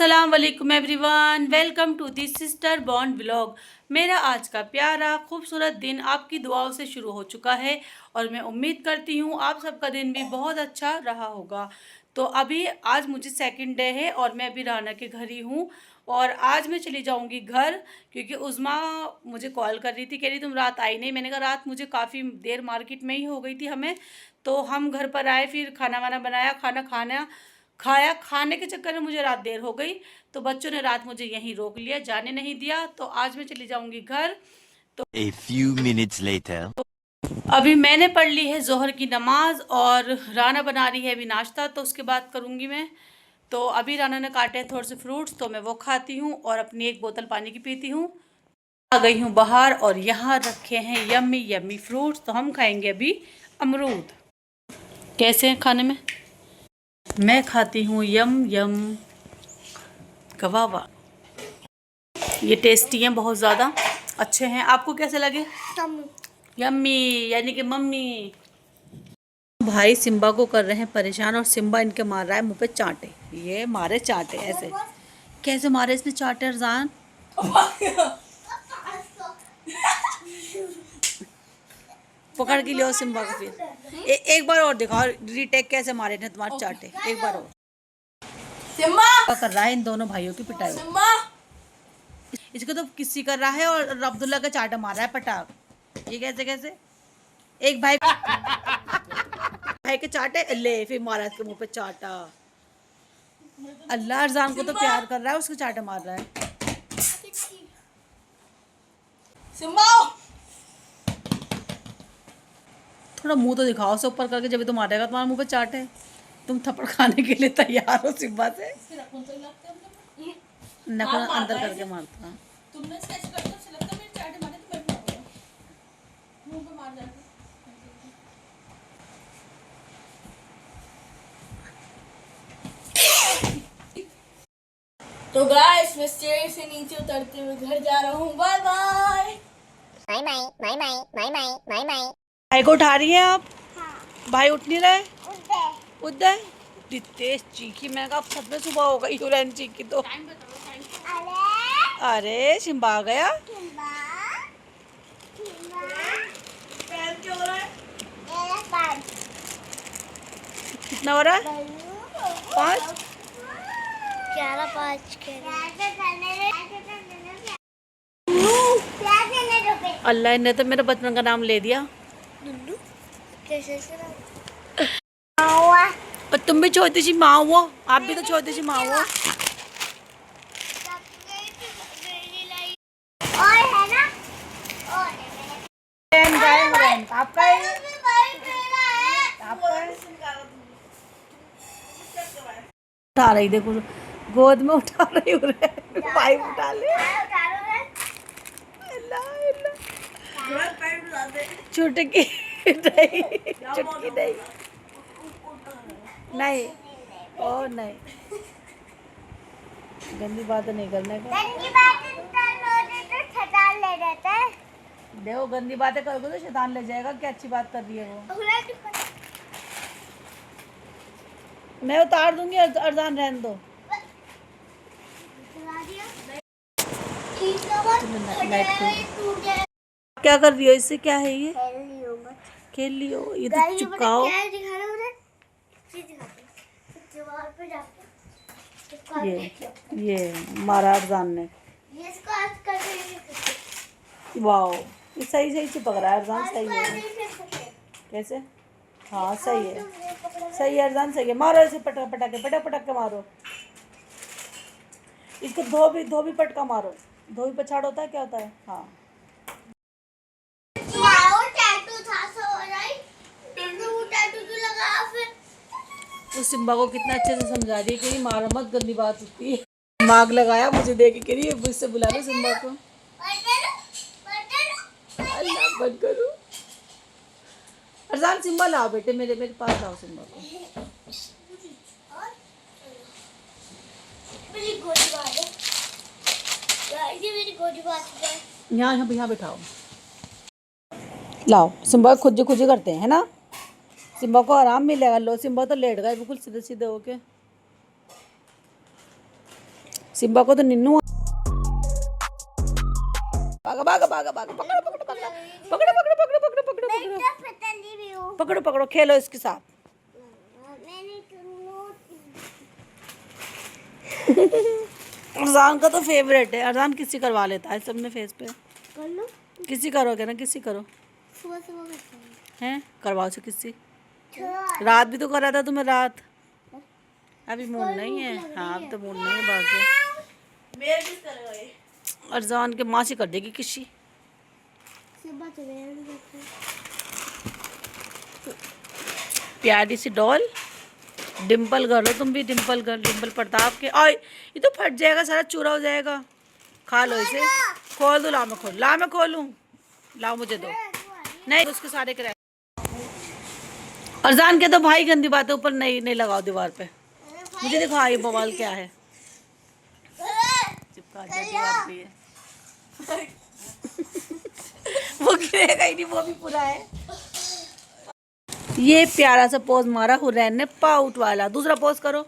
अस्सलाम वालेकुम everyone, welcome to the sister bond vlog. मेरा आज का प्यारा खूबसूरत दिन आपकी दुआओं से शुरू हो चुका है और मैं उम्मीद करती हूँ आप सबका दिन भी बहुत अच्छा रहा होगा। तो अभी आज मुझे सेकंड डे है और मैं अभी राना के घर ही हूँ और आज मैं चली जाऊँगी घर, क्योंकि उज़मा मुझे कॉल कर रही थी, कह रही तुम रात आई नहीं। मैंने कहा रात मुझे काफ़ी देर मार्केट में ही हो गई थी हमें, तो हम घर पर आए, फिर खाना वाना बनाया, खाया। खाने के चक्कर में मुझे रात देर हो गई, तो बच्चों ने रात मुझे यहीं रोक लिया, जाने नहीं दिया। तो आज मैं चली जाऊंगी घर। तो A few minutes later. अभी मैंने पढ़ ली है जोहर की नमाज और राना बना रही है अभी नाश्ता, तो उसके बाद करूंगी मैं। तो अभी राना ने काटे हैं थोड़े से फ्रूट्स, तो मैं वो खाती हूँ और अपनी एक बोतल पानी की पीती हूँ। आ गई हूँ बाहर और यहाँ रखे हैं यम्मी यम्मी फ्रूट्स, तो हम खाएंगे अभी अमरूद। कैसे हैं खाने में? मैं खाती हूँ यम यम गवावा। ये टेस्टी हैं, बहुत ज़्यादा अच्छे हैं। आपको कैसे लगे? यम्मी यानी कि मम्मी। भाई सिम्बा को कर रहे हैं परेशान और सिम्बा इनके मार रहा है मुंह पे चांटे। ये मारे चांटे ऐसे। कैसे मारे इसने चांटे अरजान? पकड़ के लियो सिम्बा को फिर। एक बार और दिखाओ रीटेक कैसे मारे थे तुम्हारे चांटे, एक बार और। सिम्बा कर रहा है इन दोनों भाइयों की पिटाई। इसको तो किसी कर रहा है और अब्दुल्ला का चाटा मार रहा है पटाख। ये कैसे कैसे? एक भाई भाई के चाटे ले, फिर मारा इसके मुंह पे चाटा। अल्लाह अरजान को तो प्यार कर रहा है, उसके चाटे मार रहा है। थोड़ा मुंह तो दिखाओ से ऊपर करके, जब तो मारेगा तुम्हारे मुंह पे चाटे। तुम थप्पड़ खाने के लिए तैयार हो सिम्बा से? नखुन अंदर करके मारता। तुमने स्केच कर दो, लगता मेरे चाटे मारे तो मैं भी मारूंगा मुंह पे मार जाके। तो गाइस मैं स्टेयर से नीचे उतरते हुए घर जा रहा हूँ। Bye bye bye bye bye bye bye bye bye. भाई को उठा रही हैं आप? हाँ। भाई उठ नहीं रहे? उठ गए। तेज चीखी, मैं कहा छत में सुबह हो गई यूरैन चीखी तो। अरे सिम्बा आ गया। कितना हो रहा है? 5 11 5 अल्लाह ने तो मेरे बचपन का नाम ले दिया। और तुम भी छोटी सी माँ हुआ, आप भी तो छोटी सी माँ हुआ। और है ना, आपका उठा रही, देखो गोद में उठा रही हो रहे, पाइप उठा ले। चुटकी नहीं, चुटकी नहीं, नहीं ओ नहीं, गंदी बात नहीं करने का। देखो गंदी बातें करोगे तो शैतान ले जाएगा। क्या अच्छी बात कर रही है वो? मैं उतार दूंगी, अरजान रहने दो। क्या कर रही हो इससे? क्या है ये? खेल लियो, ये तो चिपकाओ। ये मारा अरजान ने। वाओ, ये सही सही चिपक रहा है अरजान, सही है। कैसे? हाँ सही है, सही है अरजान, सही है। मारो इसे, पटक पटक के मारो इसको। धोबी पटका मारो। धोबी पछाड़ होता है, क्या होता है? हाँ उस सिम्बा को कितना अच्छे से समझा रही है कि मारो मत, गंदी बात होती है। दिमाग लगाया मुझे देख के, रही है मुझसे बुला लो सिम्बा को। अल्लाह बंद करो। अरजान सिम्बा लाओ बेटे, मेरे पास लाओ सिम्बा को। यहाँ बैठाओ। लाओ सिम्बा खुद करते हैं ना, सिम्बा को आराम मिलेगा। लो सिम्बा तो लेट गए बिल्कुल सीधे सीधे होके। सिम्बा को तो निन्नू भागा भागा भागा भागा पकड़ो पकड़ो पकड़ो पकड़ो पकड़ो पकड़ो पकड़ो पकड़ो पकड़ो पकड़ो पकड़ो खेलो इसके साथ। अरजान का तो फेवरेट है। अरजान किसी करवा लेता है सबने फेस पे। किसी करोगे ना, किसी करो हैं, करवाओ से किसी। रात भी तो करा था तुम्हें, रात। अभी मूड नहीं है। हाँ अब तो मूड नहीं है बाकी। अरजान के माँ से कर देगी किसी। प्यारी सी डॉल डिम्पल गर्ल हो तुम भी। डिम्पल गर्ल, डिम्पल प्रताप के। और ये तो फट जाएगा, सारा चूरा हो जाएगा। खा लो इसे। खोल दो, ला मैं खोल, ला मैं खोलूं, लाओ मुझे दो। नहीं उसके सारे के। अरजान के तो भाई गंदी बात है, ऊपर नहीं नहीं लगाओ दीवार पे। मुझे दिखा ये बवाल क्या है। चिपका दिया दीवार पे ये। वो गिरेगा ही नहीं, वो भी पूरा है। ये प्यारा सा पोज मारा हुरैन ने, पाउट वाला। दूसरा पोज करो।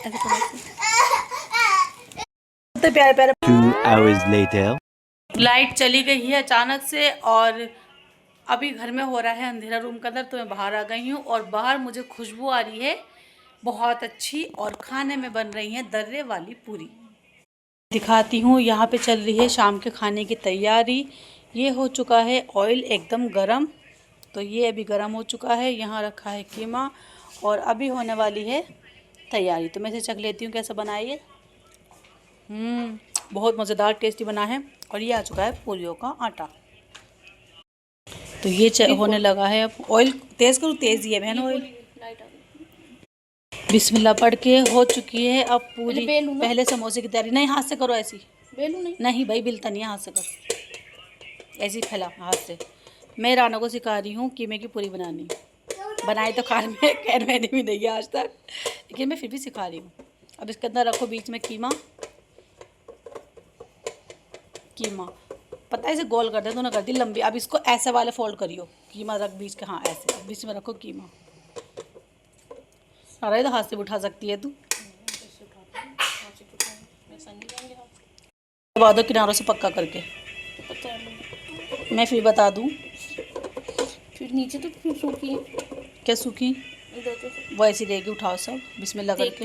ऐसे करो। तो प्यारे प्यारे। 2 hours later. लाइट चली गई है अचानक से और अभी घर में हो रहा है अंधेरा रूम के अंदर, तो मैं बाहर आ गई हूँ और बाहर मुझे खुशबू आ रही है बहुत अच्छी। और खाने में बन रही है दर्रे वाली पूरी। दिखाती हूँ। यहाँ पे चल रही है शाम के खाने की तैयारी। ये हो चुका है ऑयल एकदम गरम, तो ये अभी गरम हो चुका है। यहाँ रखा है कीमा और अभी होने वाली है तैयारी। तो मैं इसे चख लेती हूँ कैसे बना ये। बहुत मज़ेदार टेस्टी बना है। और ये आ चुका है पूरियों का आटा। तो ये होने लगा है। अब ऑयल तेज़ करूँ? तेज़ ही है बहन ऑयल। बिस्मिल्लाह पढ़ के हो चुकी है अब पूरी। पहले समोसे की तैयारी। नहीं हाथ से करो ऐसी। बेलू नहीं, नहीं भाई बिलता नहीं है, हाथ से कर। ऐसी फैला हाथ से। मैं राना को सिखा रही हूँ कीमे की पूरी बनानी। बनाई तो खैर मैंने भी नहीं है आज तक, लेकिन मैं फिर भी सिखा रही हूँ। अब इसके अंदर रखो बीच में कीमा। कीमा पता है इसे गोल कर दे तो ना कर दी लंबी। अब इसको ऐसे वाले फोल्ड करियो। कीमा रख बीच के। हाँ ऐसे बीच में रखो कीमा। सारा ही तो हाथ से उठा सकती है तू। दबा दो किनारों से पक्का करके। मैं फिर बता दूँ। फिर नीचे तो फिर सूखी। क्या सूखी? वो ऐसी रहेगी। उठाओ सब बिस्मिल्लाह करके।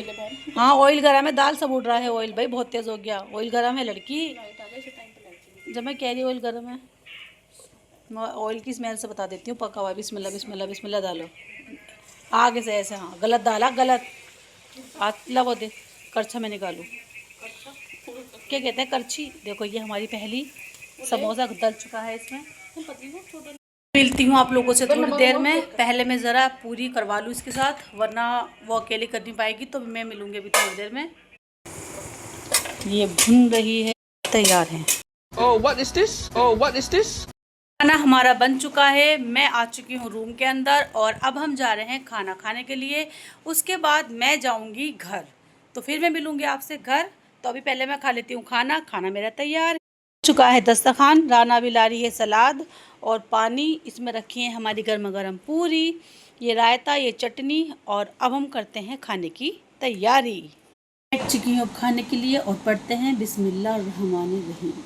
हाँ ऑयल गरम है, दाल सब उड़ रहा है ऑयल। भाई बहुत तेज़ हो गया। ऑयल गरम है लड़की। जब मैं कह रही ऑयल गरम है, मैं ऑयल की स्मेल से बता देती हूँ पका हुआ है। बिस्मिल्लाह बिस्मिल्लाह बिस्मिल्लाह डालो आगे से ऐसे। हाँ गलत डाला, गलत। आज वो दे करछा में निकालूँ। क्या कहते हैं करछी। देखो ये हमारी पहली समोसा डल चुका है इसमें। मिलती हूँ आप लोगों से थोड़ी देर में। पहले मैं ज़रा पूरी करवा लूँ इसके साथ, वरना वो अकेले कर नहीं पाएगी। तो मैं मिलूँगी अभी थोड़ी देर में। ये भुन रही है, तैयार है। Oh, what is this? Oh, what is this? खाना हमारा बन चुका है। मैं आ चुकी हूँ रूम के अंदर और अब हम जा रहे हैं खाना खाने के लिए। उसके बाद मैं जाऊँगी घर, तो फिर मैं मिलूँगी आपसे घर। तो अभी पहले मैं खा लेती हूँ खाना। खाना मेरा तैयार हो चुका है दस्तरखान। राना भी ला रही है सलाद और पानी। इसमें रखी है हमारी गर्मा गर्म पूरी, ये रायता, ये चटनी। और अब हम करते हैं खाने की तैयारी। बैठ चुकी हूँ अब खाने के लिए और पढ़ते हैं बिस्मिल्लाहिर्रहमानिर्रहीम।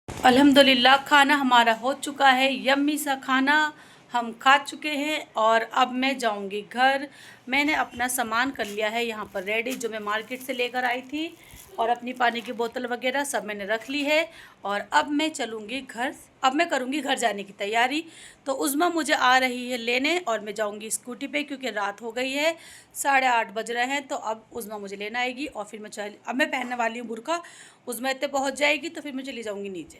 अल्हम्दुलिल्लाह खाना हमारा हो चुका है। यम्मी सा खाना हम खा चुके हैं और अब मैं जाऊंगी घर। मैंने अपना सामान कर लिया है यहाँ पर रेडी, जो मैं मार्केट से लेकर आई थी। और अपनी पानी की बोतल वगैरह सब मैंने रख ली है। और अब मैं चलूँगी घर। अब मैं करूँगी घर जाने की तैयारी। तो उज़्मा मुझे आ रही है लेने और मैं जाऊँगी स्कूटी पे, क्योंकि रात हो गई है, 8:30 बज रहे हैं। तो अब उज़्मा मुझे लेना आएगी और फिर अब मैं पहनने वाली हूँ बुर्का। उज़्मा इतने पहुँच जाएगी तो फिर मैं चली जाऊँगी नीचे।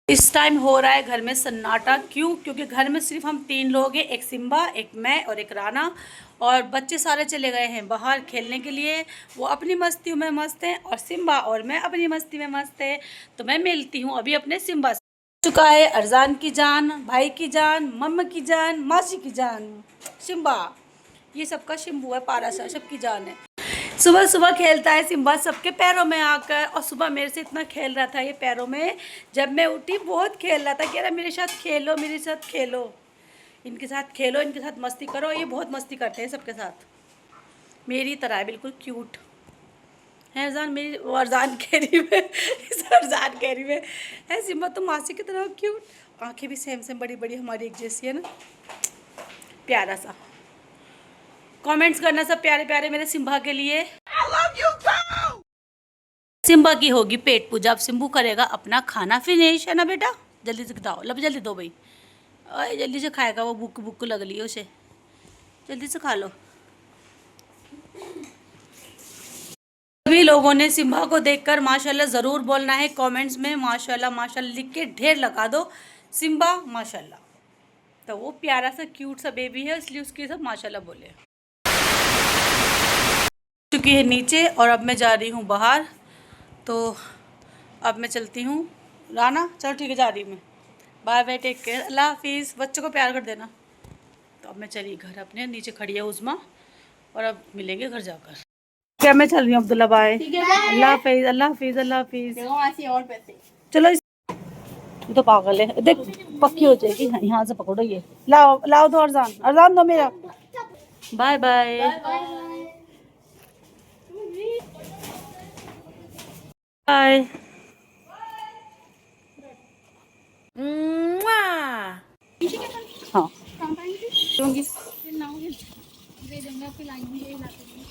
इस टाइम हो रहा है घर में सन्नाटा। क्यों? क्योंकि घर में सिर्फ हम 3 लोग हैं, एक सिम्बा, एक मैं और एक राना। और बच्चे सारे चले गए हैं बाहर खेलने के लिए। वो अपनी मस्ती में मस्त हैं और सिम्बा और मैं अपनी मस्ती में मस्त है। तो मैं मिलती हूँ अभी अपने सिम्बा से। चुका है अरजान की जान, भाई की जान, मम्मा की जान, मासी की जान, सिम्बा। ये सबका शिम्बू है, पारा सा सबकी जान है। सुबह सुबह खेलता है सिम्बा सबके पैरों में आकर। और सुबह मेरे से इतना खेल रहा था ये पैरों में। जब मैं उठी बहुत खेल रहा था, कह रहा मेरे साथ खेलो, मेरे साथ खेलो। इनके साथ खेलो, इनके साथ मस्ती करो। ये बहुत मस्ती करते हैं सबके साथ, मेरी तरह है, बिल्कुल क्यूट है। अरजान मेरी, वो अरजान कैरी में अरजान कैरी में है। सिम्बा तो मासी की तरह क्यूट, आंखें भी सेम सेम बड़ी बड़ी हमारी एक जैसी है ना, प्यारा सा। कमेंट्स करना सब प्यारे प्यारे मेरे सिम्बा के लिए। सिम्बा की होगी पेट पूजा, अब सिम्बू करेगा अपना खाना फिनिश, है ना बेटा? जल्दी से खाओ, लब जल्दी दो भाई, अरे जल्दी से खाएगा वो, भूख भूख लग रही है उसे, जल्दी से खा लो। सभी लोगों ने सिम्बा को देखकर माशाल्लाह ज़रूर बोलना है कमेंट्स में, माशाल्लाह माशाल्लाह लिख के ढेर लगा दो, सिम्बा माशाल्लाह। तो वो प्यारा सा क्यूट सा बेबी है, इसलिए उसके सब माशाल्लाह बोले। चुकी है नीचे और अब मैं जा रही हूँ बाहर, तो अब मैं चलती हूँ। राना चलो ठीक है, जा रही हूँ मैं, बाय बाय, टेक केयर, अल्लाह हाफिज़, बच्चों को प्यार कर देना। तो अब मैं चली घर अपने, नीचे खड़ी है उज़मा, और अब मिलेंगे घर जाकर। क्या मैं चल रही हूँ अब्दुल्ला, बाय, अल्लाह हाफिज़, अल्लाह हाफिज़, अल्लाह हाफिज़। और पैसे चलो ये तो पागल है, देख पक्की हो जाएगी। हाँ, यहाँ से पकड़ो, ये लाओ लाओ दो, अरजान अरजान दो मेरा, बाय बाय बाय। हाँ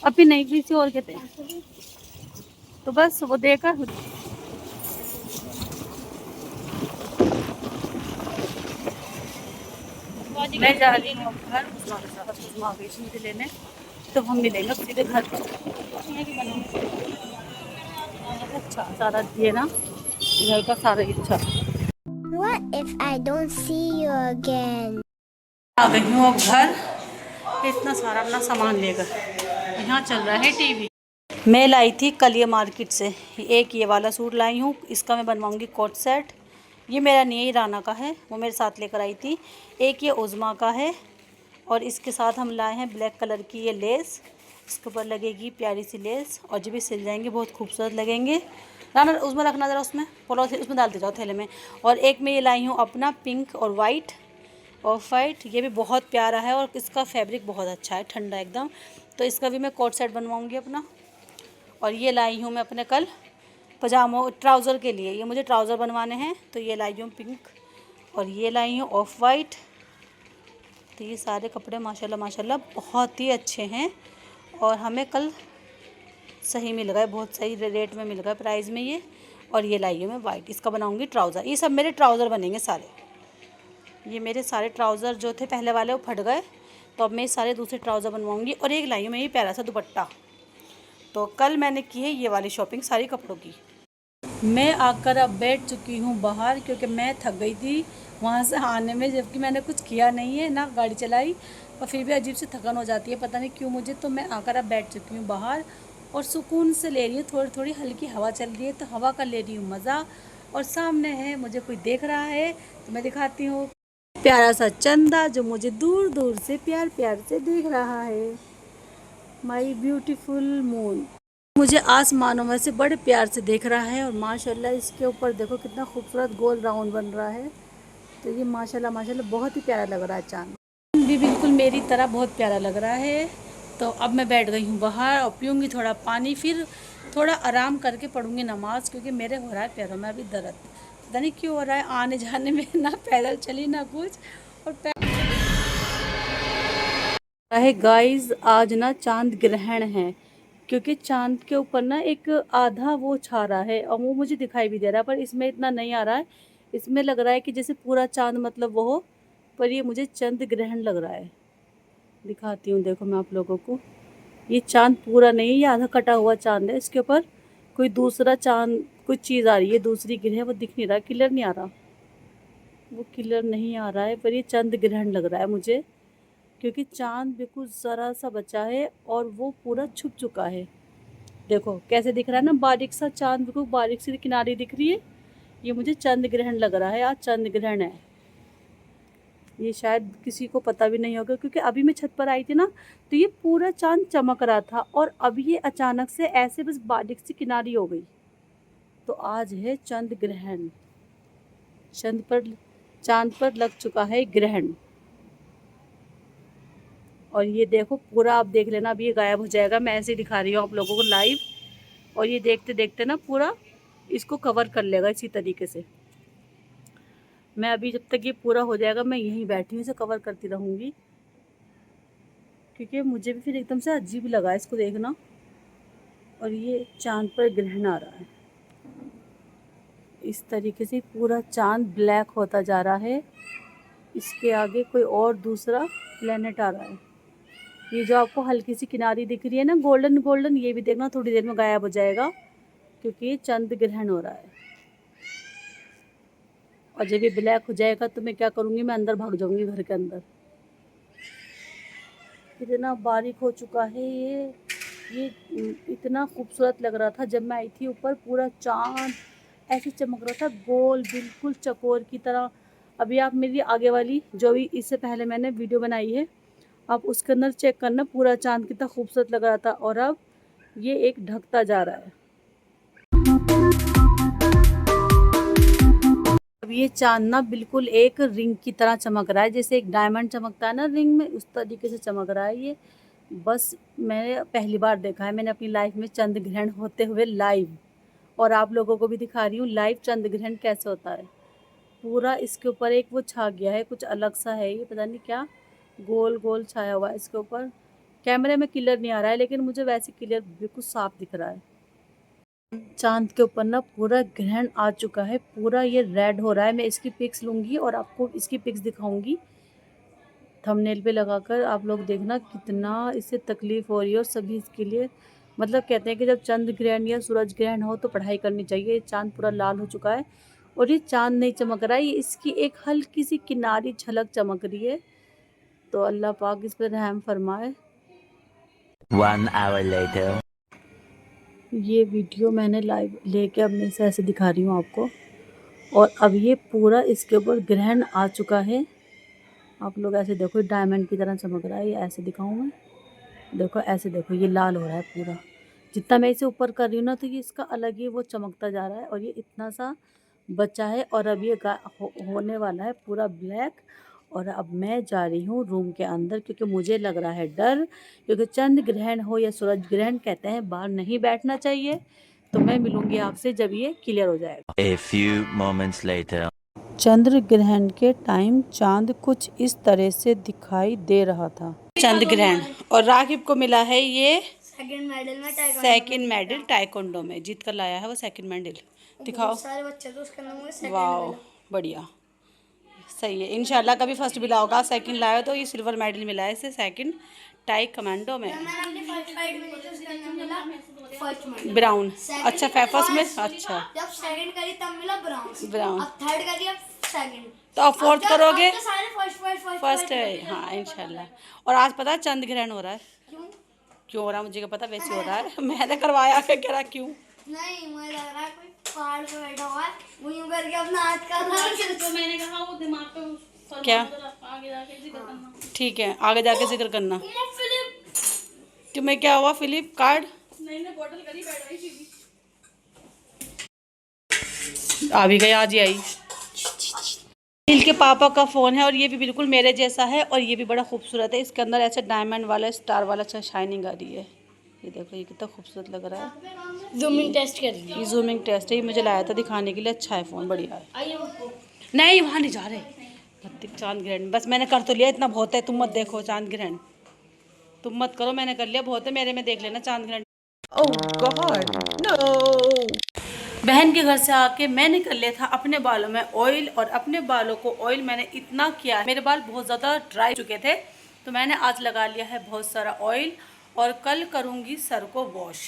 अभी नहीं, किसी और के थे, तो बस वो देकर मैं जा रही हूँ घर, उस्मा गई थी मुझे लेने, तो हम मिलेंगे सीधे घर पर। अच्छा सारा ये ना घर का सारा अच्छा। What if I don't see you again? आ गई हूँ अब घर, इतना सारा अपना सामान लेकर। यहाँ चल रहा है टीवी। मैं लाई थी कल ये मार्केट से, एक ये वाला सूट लाई हूँ, इसका मैं बनवाऊँगी कोट सेट। ये मेरा नहीं है, राना का है, वो मेरे साथ लेकर आई थी। एक ये उज़मा का है, और इसके साथ हम लाए हैं ब्लैक कलर की ये लेस, इसके ऊपर लगेगी प्यारी सी लेस, और जब भी सिल जाएंगे बहुत खूबसूरत लगेंगे। राना उसमें रखना ज़रा, उसमें पोलो उसमें डाल दे जाओ थैले में। और एक मैं ये लाई हूँ अपना पिंक और वाइट, ऑफ वाइट, ये भी बहुत प्यारा है, और इसका फैब्रिक बहुत अच्छा है, ठंडा एकदम। तो इसका भी मैं कोट सेट बनवाऊँगी अपना। और ये लाई हूँ मैं अपने कल पजामों ट्राउज़र के लिए, ये मुझे ट्राउज़र बनवाने हैं, तो ये लाई हूँ पिंक, और ये लाई हूँ ऑफ वाइट। तो ये सारे कपड़े माशाल्लाह माशाल्लाह बहुत ही अच्छे हैं, और हमें कल सही मिल गए, बहुत सही रेट में मिल गए प्राइस में ये। और ये लाई हूँ मैं वाइट, इसका बनाऊँगी ट्राउज़र। ये सब मेरे ट्राउज़र बनेंगे सारे, ये मेरे सारे ट्राउज़र जो थे पहले वाले वो फट गए, तो अब मैं सारे दूसरे ट्राउज़र बनवाऊँगी। और एक लाई हूँ मैं ये प्यारा सा दुपट्टा। तो कल मैंने की है ये वाली शॉपिंग सारी कपड़ों की। मैं आकर अब बैठ चुकी हूँ बाहर, क्योंकि मैं थक गई थी वहाँ से आने में, जबकि मैंने कुछ किया नहीं है ना, गाड़ी चलाई, और फिर भी अजीब सी थकान हो जाती है, पता नहीं क्यों मुझे। तो मैं आकर अब बैठ चुकी हूँ बाहर, और सुकून से ले रही हूँ, थोड़ी थोड़ी हल्की हवा चल रही है, तो हवा का ले रही हूँ मज़ा। और सामने है, मुझे कोई देख रहा है तो मैं दिखाती हूँ, प्यारा सा चंदा जो मुझे दूर दूर से प्यार प्यार से देख रहा है। माई ब्यूटीफुल मून मुझे आसमानों में से बड़े प्यार से देख रहा है, और माशाल्लाह इसके ऊपर देखो कितना खूबसूरत गोल राउंड बन रहा है। तो ये माशाल्लाह माशाल्लाह बहुत ही प्यारा लग रहा है, चांद भी बिल्कुल मेरी तरह बहुत प्यारा लग रहा है। तो अब मैं बैठ गई हूँ बाहर, और पीऊँगी थोड़ा पानी, फिर थोड़ा आराम करके पढ़ूँगी नमाज, क्योंकि मेरे हो रहा है पैरों में अभी दर्द, पता नहीं क्यों हो रहा है, आने जाने में ना पैदल चली ना कुछ। और है गाइस, आज ना चांद ग्रहण है, क्योंकि चांद के ऊपर ना एक आधा वो छा रहा है, और वो मुझे दिखाई भी दे रहा है, पर इसमें इतना नहीं आ रहा है। इसमें लग रहा है कि जैसे पूरा चांद मतलब वो हो, पर ये मुझे चंद्र ग्रहण लग रहा है। दिखाती हूँ, देखो मैं आप लोगों को, ये चांद पूरा नहीं है, ये आधा कटा हुआ चांद है, इसके ऊपर कोई दूसरा चांद कोई चीज़ आ रही है, दूसरी ग्रह, वो दिख नहीं रहा, क्लियर नहीं आ रहा, वो क्लियर नहीं आ रहा है, पर ये चंद्र ग्रहण लग रहा है मुझे, क्योंकि चांद बिल्कुल ज़रा सा बचा है और वो पूरा छुप चुका है। देखो कैसे दिख रहा है ना, बारीक सा चांद, बिल्कुल बारीक सी किनारी दिख रही है। ये मुझे चंद्र ग्रहण लग रहा है, आज चंद्र ग्रहण है। ये शायद किसी को पता भी नहीं होगा, क्योंकि अभी मैं छत पर आई थी ना, तो ये पूरा चांद चमक रहा था, और अभी ये अचानक से ऐसे बस बारीक सी किनारी हो गई। तो आज है चंद्र ग्रहण, चांद पर लग चुका है ग्रहण। और ये देखो पूरा आप देख लेना, अब ये गायब हो जाएगा। मैं ऐसे ही दिखा रही हूँ आप लोगों को लाइव, और ये देखते देखते ना पूरा इसको कवर कर लेगा इसी तरीके से। मैं अभी जब तक ये पूरा हो जाएगा मैं यहीं बैठी हूँ, इसे कवर करती रहूँगी, क्योंकि मुझे भी फिर एकदम से अजीब लगा इसको देखना। और ये चाँद पर ग्रहण आ रहा है, इस तरीके से पूरा चाँद ब्लैक होता जा रहा है। इसके आगे कोई और दूसरा प्लेनेट आ रहा है। ये जो आपको हल्की सी किनारी दिख रही है ना गोल्डन गोल्डन, ये भी देखना थोड़ी देर में गायब हो जाएगा, क्योंकि ये चंद्र ग्रहण हो रहा है। और जब ये ब्लैक हो जाएगा तो मैं क्या करूँगी, मैं अंदर भाग जाऊँगी घर के अंदर। इतना बारीक हो चुका है ये इतना खूबसूरत लग रहा था जब मैं आई थी ऊपर। पूरा चाँद ऐसे चमक रहा था गोल, बिल्कुल चकोर की तरह। अभी आप मेरी आगे वाली जो भी इससे पहले मैंने वीडियो बनाई है, आप उसके अंदर चेक करना, पूरा चाँद कितना खूबसूरत लग रहा था। और अब ये एक ढकता जा रहा है। अब ये चाँद ना बिल्कुल एक रिंग की तरह चमक रहा है, जैसे एक डायमंड चमकता है ना रिंग में, उस तरीके से चमक रहा है ये। बस मैंने पहली बार देखा है मैंने अपनी लाइफ में चंद्र ग्रहण होते हुए लाइव, और आप लोगों को भी दिखा रही हूँ लाइव चंद्र ग्रहण कैसे होता है। पूरा इसके ऊपर एक वो छा गया है, कुछ अलग सा है ये, पता नहीं क्या गोल गोल छाया हुआ है इसके ऊपर। कैमरे में क्लियर नहीं आ रहा है, लेकिन मुझे वैसे क्लियर बिल्कुल साफ दिख रहा है। चांद के ऊपर ना पूरा ग्रहण आ चुका है, पूरा ये रेड हो रहा है। मैं इसकी पिक्स लूँगी और आपको इसकी पिक्स दिखाऊंगी थंबनेल पे लगाकर। आप लोग देखना कितना इससे तकलीफ़ हो रही है, और सभी इसके लिए मतलब कहते हैं कि जब चंद्र ग्रहण या सूरज ग्रहण हो तो पढ़ाई करनी चाहिए। ये चाँद पूरा लाल हो चुका है, और ये चाँद नहीं चमक रहा है, ये इसकी एक हल्की सी किनारी झलक चमक रही है। तो अल्लाह पाक इस पर रहम फरमाए। 1 hour later. ये वीडियो मैंने लाइव लेके अब मैं से ऐसे दिखा रही हूँ आपको, और अब ये पूरा इसके ऊपर ग्रहण आ चुका है। आप लोग ऐसे देखो, डायमंड की तरह चमक रहा है। ये ऐसे दिखाऊँ मैं, देखो ऐसे देखो, ये लाल हो रहा है पूरा। जितना मैं इसे ऊपर कर रही हूँ ना, तो ये इसका अलग ही वो चमकता जा रहा है। और ये इतना सा बचा है, और अब ये होने वाला है पूरा ब्लैक। और अब मैं जा रही हूँ रूम के अंदर, क्योंकि मुझे लग रहा है डर, क्योंकि चंद्र ग्रहण हो या सूरज ग्रहण कहते हैं बाहर नहीं बैठना चाहिए। तो मैं मिलूँगी आपसे जब ये क्लियर हो जाएगा। A few moments later. चंद्र ग्रहण के टाइम चांद कुछ इस तरह से दिखाई दे रहा था। चंद्र ग्रहण, और रागिब को मिला है ये सेकंड मेडल टाइकोंडो में, जीत कर लाया है वो सेकंड मेडल। दिखाओ, सारे बच्चे तो उसके अंदर मुझे सेकंड वाह बढ़िया, सही है। इंशाल्लाह कभी फर्स्ट मिला होगा, सेकंड लाया तो ये सिल्वर मेडल मिला है इसे सेकंड टाई कमांडो में। अपनी फर्स्ट फाइट में जो उसके अंदर मिला फर्स्ट मेडल ब्राउन, अच्छा फर्स्ट में, अच्छा जब सेकंड करी तब मिला ब्राउन, ब्राउन। अब थर्ड करी अब सेकंड, तो अब फोर्थ करोगे? अब तो सारे फर्स्ट फर्स्ट है, हाँ इंशाल्लाह। और आज पता है चंद्र ग्रहण हो रहा है। क्यों क्यों हो रहा है मुझे क्या पता, वैसे हो रहा है। मैंने करवाया, क्या कह रहा क्यों? नहीं, मुझे लग रहा है कोई पहाड़ पे बैठा हुआ है, वो यूं करके अपना हाथ कर रहा है। तो मैंने कहा वो दिमाग पे क्या? आगे जाके जिक्र करना। ठीक है, आगे जाके जिक्र करना। फिलिप, तुम्हें क्या हुआ फिलिप? कार्ड नहीं बोतल करी बैठ रही थी। आ भी गई, आज ही आई। नील के पापा का फ़ोन है, और ये भी बिल्कुल मेरे जैसा है, और ये भी बड़ा खूबसूरत है। इसके अंदर ऐसे डायमंड वाला स्टार वाला अच्छा शाइनिंग आ रही है। ये देखो ये कितना खूबसूरत लग रहा है। जूमिंग टेस्ट कर रही ये जूमिंग टेस्ट है, ये मुझे लाया था दिखाने के लिए। अच्छा है फ़ोन, बढ़िया है। आइए नहीं वहाँ नहीं जा रहे, मत देख चांद ग्रहण। बस मैंने कर तो लिया, इतना बहुत है। तुम मत देखो चांद ग्रहण, तुम मत करो, मैंने कर लिया, बहुत है। मेरे में देख लेना चांद ग्रहण। ओह गॉड नो। बहन के घर से आके मैंने कर लिया था अपने बालों में ऑयल, और अपने बालों को ऑयल मैंने इतना किया, मेरे बाल बहुत ज़्यादा ड्राई चुके थे, तो मैंने आज लगा लिया है बहुत सारा ऑयल, और कल करूँगी सर को वॉश।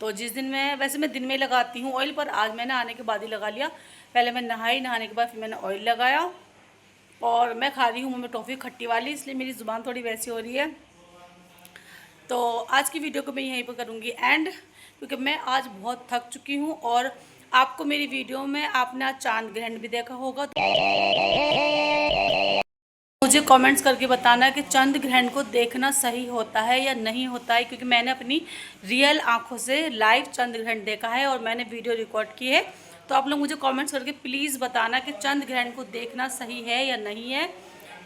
तो जिस दिन मैं, वैसे मैं दिन में लगाती हूँ ऑयल, पर आज मैंने आने के बाद ही लगा लिया। पहले मैं नहाई, नहाने के बाद फिर मैंने ऑयल लगाया। और मैं खा रही हूँ मुँह में टॉफ़ी खट्टी वाली, इसलिए मेरी ज़ुबान थोड़ी वैसी हो रही है। तो आज की वीडियो को मैं यहीं पर करूँगी एंड, क्योंकि मैं आज बहुत थक चुकी हूँ। और आपको मेरी वीडियो में आपने आज चांद ग्रहण भी देखा होगा, तो मुझे कमेंट्स करके बताना कि चंद्र ग्रहण को देखना सही होता है या नहीं होता है, क्योंकि मैंने अपनी रियल आंखों से लाइव चंद्र ग्रहण देखा है और मैंने वीडियो रिकॉर्ड की है। तो आप लोग मुझे कमेंट्स करके प्लीज़ बताना कि चंद्र ग्रहण को देखना सही है या नहीं है,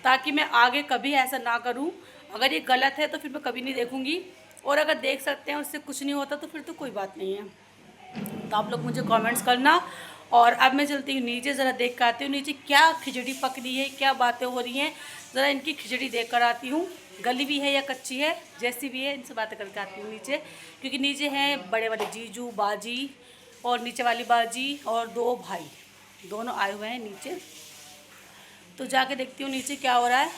ताकि मैं आगे कभी ऐसा ना करूं। अगर ये गलत है तो फिर मैं कभी नहीं देखूँगी, और अगर देख सकते हैं उससे कुछ नहीं होता तो फिर तो कोई बात नहीं है। तो आप लोग मुझे कमेंट्स करना। और अब मैं चलती हूँ नीचे, ज़रा देख कर आती हूँ नीचे क्या खिचड़ी पक रही है, क्या बातें हो रही हैं। ज़रा इनकी खिचड़ी देख कर आती हूँ, गली भी है या कच्ची है, जैसी भी है इनसे बातें करके आती हूँ नीचे, क्योंकि नीचे हैं बड़े वाले जीजू बाजी और नीचे वाली बाजी और 2 भाई, दोनों आए हुए हैं नीचे। तो जाके देखती हूँ नीचे क्या हो रहा है।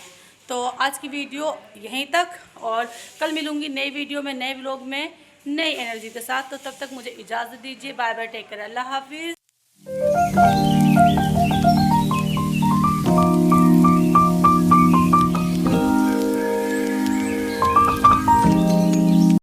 तो आज की वीडियो यहीं तक, और कल मिलूँगी नई वीडियो में, नए व्लॉग में, नई एनर्जी के साथ। तो तब तक मुझे इजाज़त दीजिए। बाय बाय, टेक केयर, अल्लाह हाफिज़।